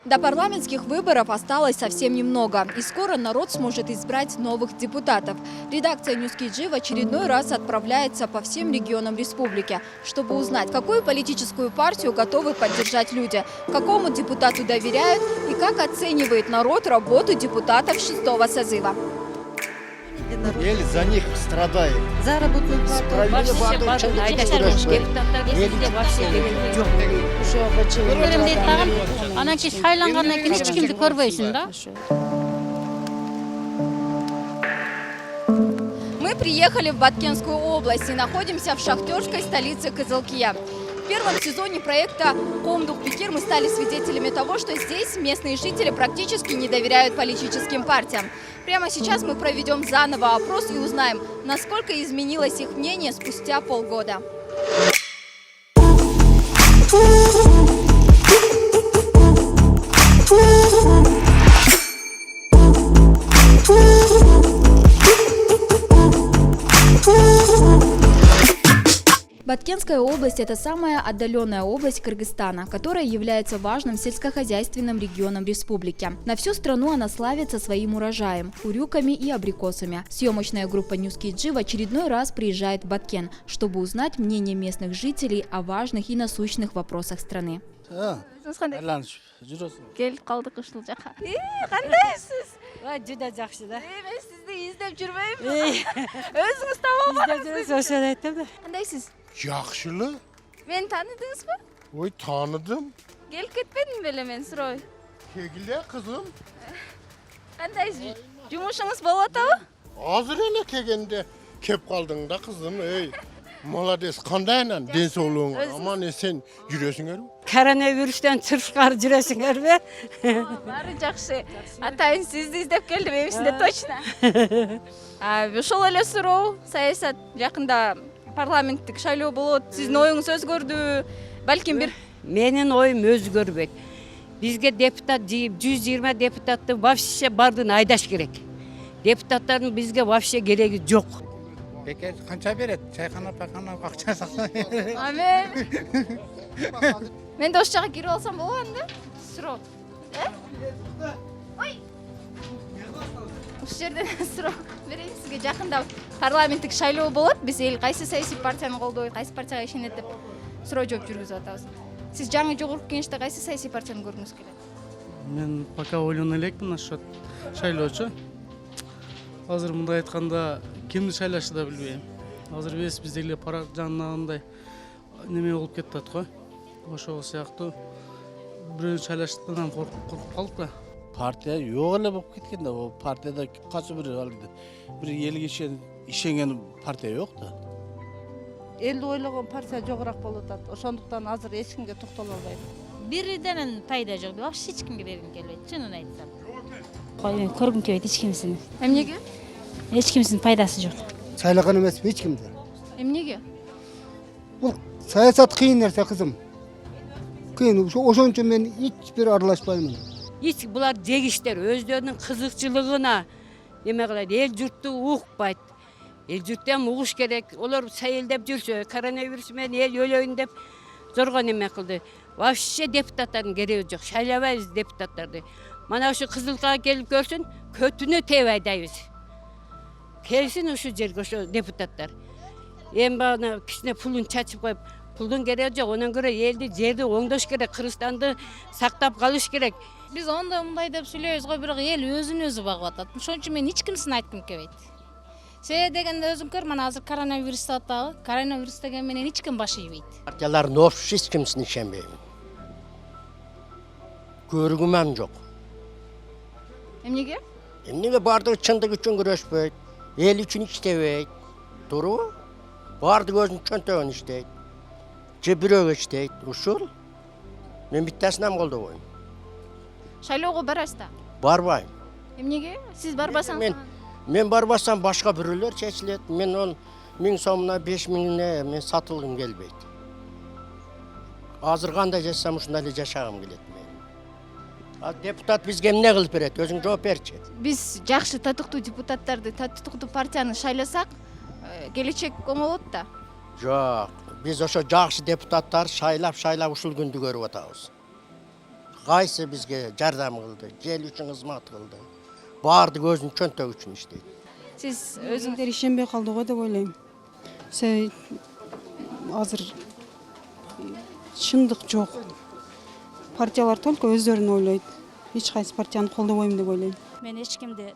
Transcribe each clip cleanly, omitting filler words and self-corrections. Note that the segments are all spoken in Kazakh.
До парламентских выборов осталось совсем немного, и скоро народ сможет избрать новых депутатов. Редакция Ньюс.KG в очередной раз отправляется по всем регионам республики, чтобы узнать, какую политическую партию готовы поддержать люди, какому депутату доверяют и как оценивает народ работу депутатов 6-го созыва. Ел за них страдает. Заработную плату Анан кийин шайлангандан кийин эч кимди көрбөйсүң да. Мы приехали в Баткенскую область и находимся в шахтерской столице Кызылкия. В первом сезоне проекта «Комдук Пекир» мы стали свидетелями того, что здесь местные жители практически не доверяют политическим партиям. Прямо сейчас мы проведем заново опрос и узнаем, насколько изменилось их мнение спустя полгода. Баткенская область – это самая отдаленная область Кыргызстана, которая является важным сельскохозяйственным регионом республики. На всю страну она славится своим урожаем – урюками и абрикосами. Съемочная группа Ньюс.KG в очередной раз приезжает в Баткен, чтобы узнать мнение местных жителей о важных и насущных вопросах страны. Келип калдык ушул жака. Кандайсыз? Жуда жакшы да. Мен сизди издеп жүрбөймүн. Өзүңүз таап албадыңыз. Ошону айттым да. Кандайсыз? Жақшылы? Мени тааныдыңызбы? Ой, таныдым. Келип кетпедим беле мен суроо. Кегіле қызым. Кандайсыз? Жумушуңуз болуп атабы? Азыр эле кегенде кеп қалдың да қызым. Ей, молодец. Қандайынан денсаулығың аман есен жүресіңер? Коронавирустан тышкары жүрөсүңөрбү? Баары жакшы. Атайын сизди издеп келдим, эмесинде точно. Ошол эле суроо. Саясат жакында парламенттик шайлоо болот. Сиздин оюңуз өзгөрдү? Балким бир Менин оюм өзгөрбөйт. Бизге депутат 120 депутатты вообще бардын айдаш керек. Депутаттардын бизге вообще кереги жок. Бекер қанша берет? Чайхана, пакана, ақша сақсан. Амен. Мен де осы жаққа кирип алсам болот да? Суроо. Ой. Ушул жерден суроо берейин сизге. Жакында парламенттик шайлоо болот. Биз эл кайсы саясий партияны колдойт, кайсы партияга ишенет деп суроо жооп жүргүзүп атабыз. Сиз жаңы жогорку кеңеште кайсы саясий партияны көргүңүз келет? Мен пока ойлоно элекмин насчет шайлоочу. Азыр мындай айтканда кимди шайлашты да билбейм. Азыр биздеги эле пара жанагындай неме болуп кетет го. Ошол сыяктуу бирөө шайлаштыктан коркуп калдык да. Партия yok эле болуп кеткен да. Ол партияда качы бир элге ишенген партия yok да. элди ойлогон партия жогураак болуп атат. Ошондуктан азыр эч кимге токтоло албайм. Бириден пайда жок. Вообще эч кимге бергим келбейт. Чынын айтсам. Мен көргүм келбейт эч кимсин. Эмнеге? Эч кимсин пайдасы жок. Сайлаган эмес эч кимди. Эмнеге? Бул саясат кыйын нерсе кызым. Кыйын. Ошон үчүн мен эч бир аралашпаймын. Hiç bular jegişler özlerinin kızıkçılığına neme kılaydı. El jurttu uğukpaydı. El jurttan uğuş gerek. Olar sayıldep жүрсө, koronavirüs men el ölöyün dep zorga neme kıldı. Вообще депутаттардын кереги жок. Шайлабайбыз депутаттарды. Mana şu Kızılkaya gelip görsün, kötünü tevaydayız. Kelsin uşu жерге ошо депутаттар. Эми бана кичине пулун чачып коюп, пулдун кереги жок. Онан көрө элди, жерди оңдош керек, Кыргызстанды сактап калыш керек. Биз ондай мындай деп сүйлөйбүз го, бирок эл өзүн өзү багып атат. Ошон үчүн мен эч кимсин айткым келбейт. Себеби дегенде өзүң көр, мына азыр коронавирус атабы. Коронавирус деген менен эч ким баш ийбейт. Partiyaların вообще hiç kimsini işenmeyim. Görgümem yok. Эмнеге? Emniğe bardığı çındık için güreşbeyt. El için iştebeyt. Duru. Bardığı özün çöntüğün işteyt. Cebirög işteyt. Uşul. Men bittesinden oldu oyun. Шайлоого барасыз да? Barbayım. Эмнеге? Сиз барбасаңыз? Men barbassam başka biriler çeçilet. Men ol 1000 somuna 5000'ine men satılgım gelbeyt. Azır kanda yaşasam uşunda ele yaşagım gelet men. Депутат бизге эмне кылып берет? Өзүң жооп берчи. Биз жакшы татыктуу депутаттарды, татыктуу партияны шайласак, келечек оңолот да. Жок. Biz ошо жакшы депутаттар шайлап ушул күндү көрүп атабыз. Qaysı bizge jardam kıldı, el üçün hizmet kıldı. Bardı gözün çöntök üçün işteydi. Siz özüңдер ишенбей калды го деп ойлойм. Себеби азыр чындык жок. Партиялар только өздөрүн ойлойт. Эч кайсы партияны колдобойм деп ойлойм. Мен эч кимди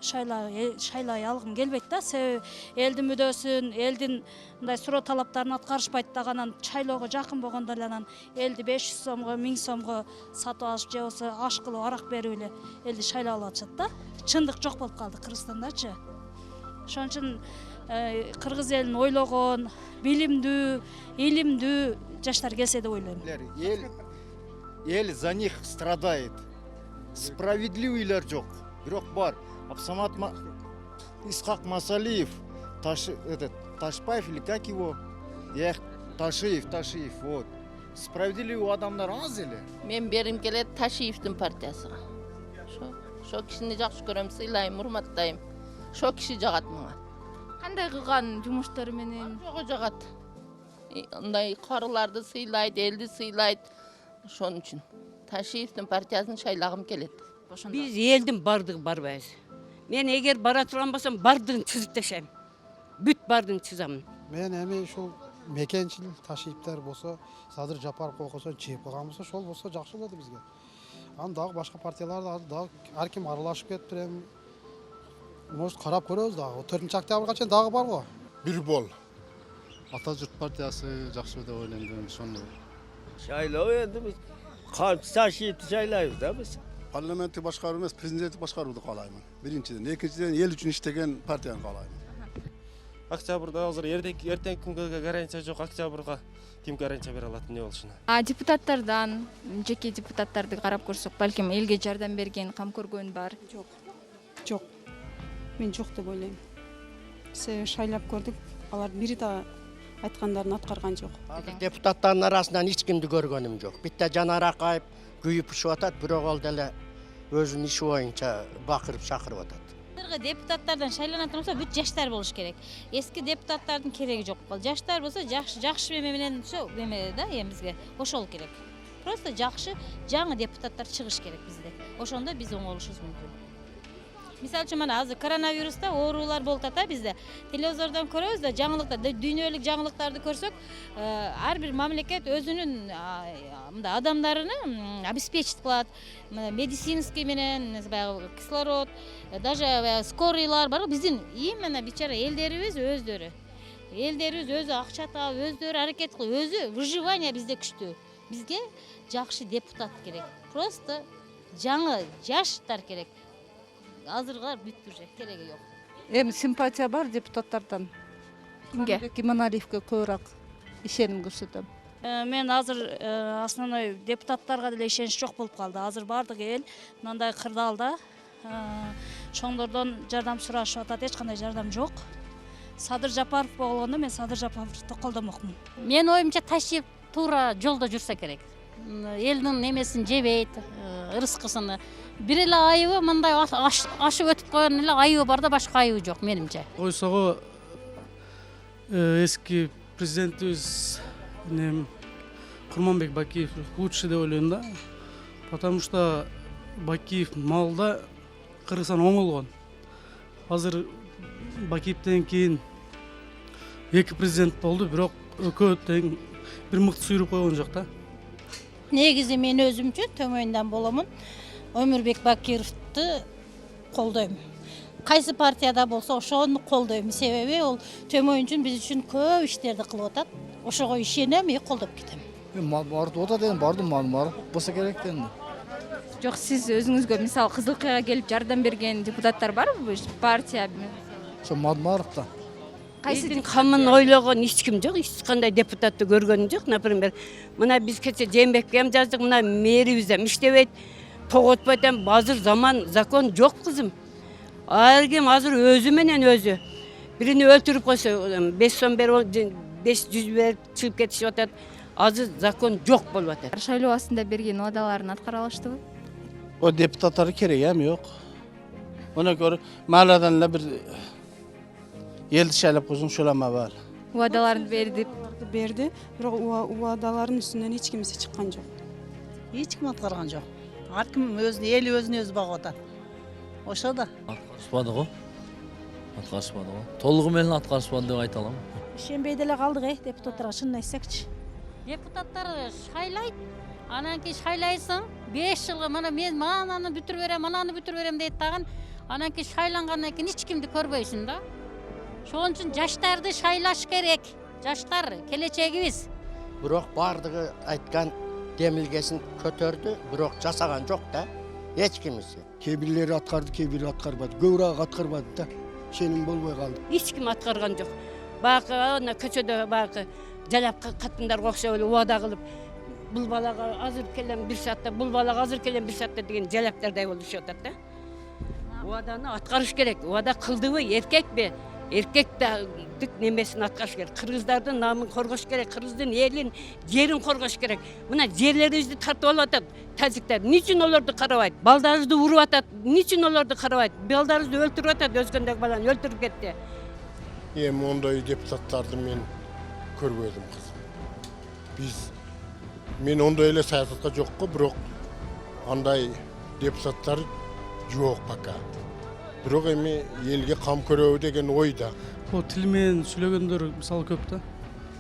шайлай алгым келбейт да. Себеби элдин мүдөсүн, элдин мындай суроо талаптарын аткарышпайт дагы анан шайлоого жакын болгондо эле анан элди 500 сомго, 1000 сомго сатып алышып же болбосо аш кылып арак берип эле элди шайлап алып атышат да. Чындык жок болуп калды Кыргызстандачы. Ошон үчүн кыргыз элин ойлогон, билимдүү, илимдүү жаштар келсе деп ойлойм. Ел за них страдает. Справедливыйлар жок. Бирок бар. Абсамат Исхак Масалиев, Ташпаев или как его? Ташиев, вот. Справедливый адамдар аз эле. Мен берим келет Ташиевдин партиясыга. Шо кишини жакшы көрөм, сыйлайм, урматтайм. Шо киши жагат мага. Кандай кылган жумуштары менен? Жого жагат. Мындай карыларды сыйлайт, элди сыйлайт. Ошон үчүн Ташиевдин партиясын шайлагым келет. Биз элдин бардыгы барбайбыз. Мен эгер бара турган болсом бардыгын чызып ташайм. Бүт бардыгын чызамын. Мен эми ушул мекенчил Ташиевдер болсо, Садыр Жапаров койгосо, чыйып калган болсо, ошол болсо жакшы болот бизге. Аны дагы башка партиялар дагы ар ким аралашып кетип эми может карап көрөбүз дагы. 4-октябрга чейин дагы бар го. Bir bol. Ата журт партиясы жакшы деп ойлойм, ошону. Şaylao endi biz Taşiyev'ni şaylayız da biz. Parlamenti başkarуу эмес, президенти başkarууну каалаймын. Биринчиден, экинчиден эл үчүн иштеген партияны каалаймын. Октябрда азыр эртең күнгө гарантия жок, октябрга ким гарантия бере алат эмне болушуна. Депутаттардан, жеке депутаттарды карап көрсөк, балким элге жардам берген, кам көргөн бар. Жок. Мен жок деп ойлойм. Себеби шайлап көрдүк, алар бири да айткандарын аткарган жок. Депутаттардын арасынан эч кимди көргөнүм жок. Битте Жанар Акаев күйүп ушуп атат, бирок ал деле өзүнүн иши боюнча бакырып чакырып атат. Депутаттардан шайланат болсо бүт жаштар болуш керек. Эски депутаттардын кереги жок. Жаштар болсо жакшы менен ошо да бизге ошол керек. Просто жакшы жаңы депутаттар чыгыш керек бизде. Ошондо биз оңолушубуз мүмкүн. Мисалы үчүн мына азыр коронавируста оорулар болуп атат бизде. Телевизордон көрөбүз да, жаңылыктар, дүйнөлүк жаңылыктарды көрсөк, ар бир мамлекет өзүнүн мындай адамдарын обеспечить кылат. Медицинский менен, баягы кислород, даже скорыйлар бар. Биздин именно бичара элдерибиз өздөрү. Элдерибиз өзү акча таап, өздөрү аракет кылып, өзү выживание бизде күчтүү. Бизге жакшы депутат керек. Просто жаңы жаштар керек. Азыргылар бүттү уже, кереги жок. Эми симпатия бар депутаттардан. Кимге? Иманалиевке көбүрөөк ишеним көрсөтөм. Мен азыр основной депутаттарга деле ишенич жок болуп калды. Азыр бардык эл мындай кырдаалда чоңдордон жардам сурашып атат, эч кандай жардам жок. Садыр Жапаров болгондо мен Садыр Жапаровду колдомокмун. Мен оюмча Ташиев туура жолдо жүрсө керек. Элдин немесин жебейт, ырыскысыны. Бир эле айыбы мындай ашып өтүп койгон эле айыбы бар да, башка айыбы жок менимче. Койсого эски президентибиз Курманбек Бакиев лучше деп ойлойм да. Потому что Бакиев малда Кыргызстан оңолгон. Азыр Бакиевден кийин эки президент болду, бирок экөө тең бир мыкты сүйрүп койгон жок да. Негизи мен өзүмчү төмөндөн боломун. Өмүрбек Бакировду колдойм. Кайсы партияда болсо ошону колдойм. Себеби ол төмөнчүн биз үчүн көп иштерди кылып атат. Ошого ишенем, колдоп кетем. Барды ода дедим, бардым, бар болсо керек дедим. Жок, сиз өзүңүзгө мисалы Кызылкыяга келип жардам берген депутаттар барбы? Партия. Ошо Мадмаров да. Кайсы камын ойлогон эч ким жок, эч кандай депутатты көргөнүм жок. Например, мына биз кече Жээнбекке ham жаздык, мына мэрибиз ham иштебейт, тоготпойт ham. Азыр заман, закон жок кызым. Ар ким азыр өзү менен өзү. Бирини өлтүрүп койсо 5 сом берип, 500 берип чыгып кетишип атат. Азыр закон жок болуп атат. Шайлоо астында берген уадаларын аткара алыштыбы? O deputatları kereğim yok. Ona göre mahalladan da bir elde şaylap koysun şöleme var. Уадаларын берди. Берди, бирок убадалардын үстүнөн эч кимсе чыккан жок. эч ким аткарган жок. Ар ким эли өзүнө өзү багып атат. Ошо да. Аткарышпады го. Толугу менен аткарышпады деп айта алам. Ишенбей деле калдык, депутаттарга чынын айтсакчы. Депутаттар шайлайт, анан кийин шайлайсың, 5 жылга мына мен мананы бүтүрүп берем, мананы бүтүрүп берем дейт дагы. Анан кийин шайлангандан кийин эч кимди көрбөйсүң да. Ошон үчүн жаштарды шайлаш керек. Жаштар келечегибиз. Бирок бардыгы айткан демилгесин көтөрдү, бирок жасаган жок да. Эч кимиси. Кээ бирлери аткарды, кээ бири аткарбады. Көбүрөөк аткарбады да. Ишеним болбой калды. Эч ким аткарган жок. Багы ана көчөдө багы жалап катындарга окшоп эле убада кылып, бул балага азыр келем 1 саатта, бул балага азыр келем 1 саатта деген жалаптардай болушуп атат да. Убаданы аткарыш керек. Убада кылдыбы, эркекпи? Эркектик немесин аткарыш керек. Кыргыздардын намын коргош керек, кыргыздын элин, жерин коргош керек. Мына жерлерибизди тартып алып атат тажиктер. Ничин олорду карабайт? Балдарыбызды уруп атат. Ничин олорду карабайт? Балдарыбызды өлтүрүп атат, өзгөндөгү баланы өлтүрүп кетти. Эми ондай депутаттарды мен көрбөдүм кызым. Мен ондай эле саясатка жокко, бирок андай депутаттар жок пока. Бирок эми элге кам көрөбү деген ойда. Бул тил менен сүйлөгөндөр мисалы көп да.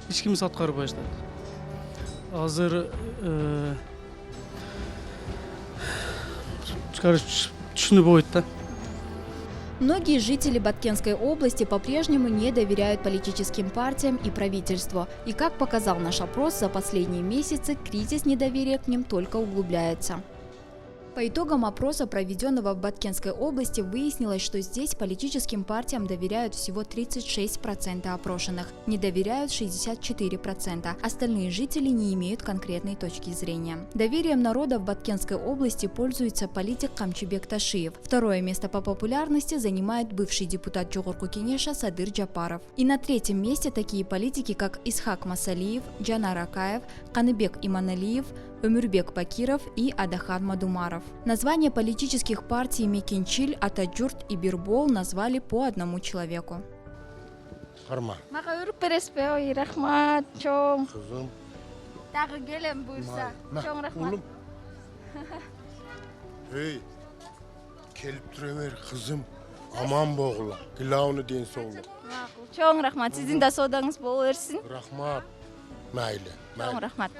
Эч кимиси аткарбай баштады. Азыр түшүнүп да. Многие жители Баткенской области по-прежнему не доверяют политическим партиям и правительству. И как показал наш опрос, за последние месяцы кризис недоверия к ним только углубляется. По итогам опроса, проведенного в Баткенской области, выяснилось, что здесь политическим партиям доверяют всего 36% опрошенных, не доверяют 64%. Остальные жители не имеют конкретной точки зрения. Доверием народа в Баткенской области пользуется политик Камчыбек Ташиев. Второе место по популярности занимает бывший депутат Жогорку Кенеша Садыр Джапаров. И на третьем месте такие политики, как Исхак Масалиев, Джанар Акаев, Каныбек Иманалиев, Өмүрбек Бакиров и Адахан Мадумаров. Названия политических партий Мекенчиль, Атаджурт и Бирбол назвали по одному человеку. Карма. Мага өрүп бересизби? Ой, рахмат, чоң. Кызым. Дагы келем буйрса. Чоң рахмат. Эй, келип тура бер кызым. Аман болгула. Главный ден соолук. Макул. Чоң рахмат. Сиздин да соодаңыз боло берсин. Рахмат. Майлы. Чоң рахмат.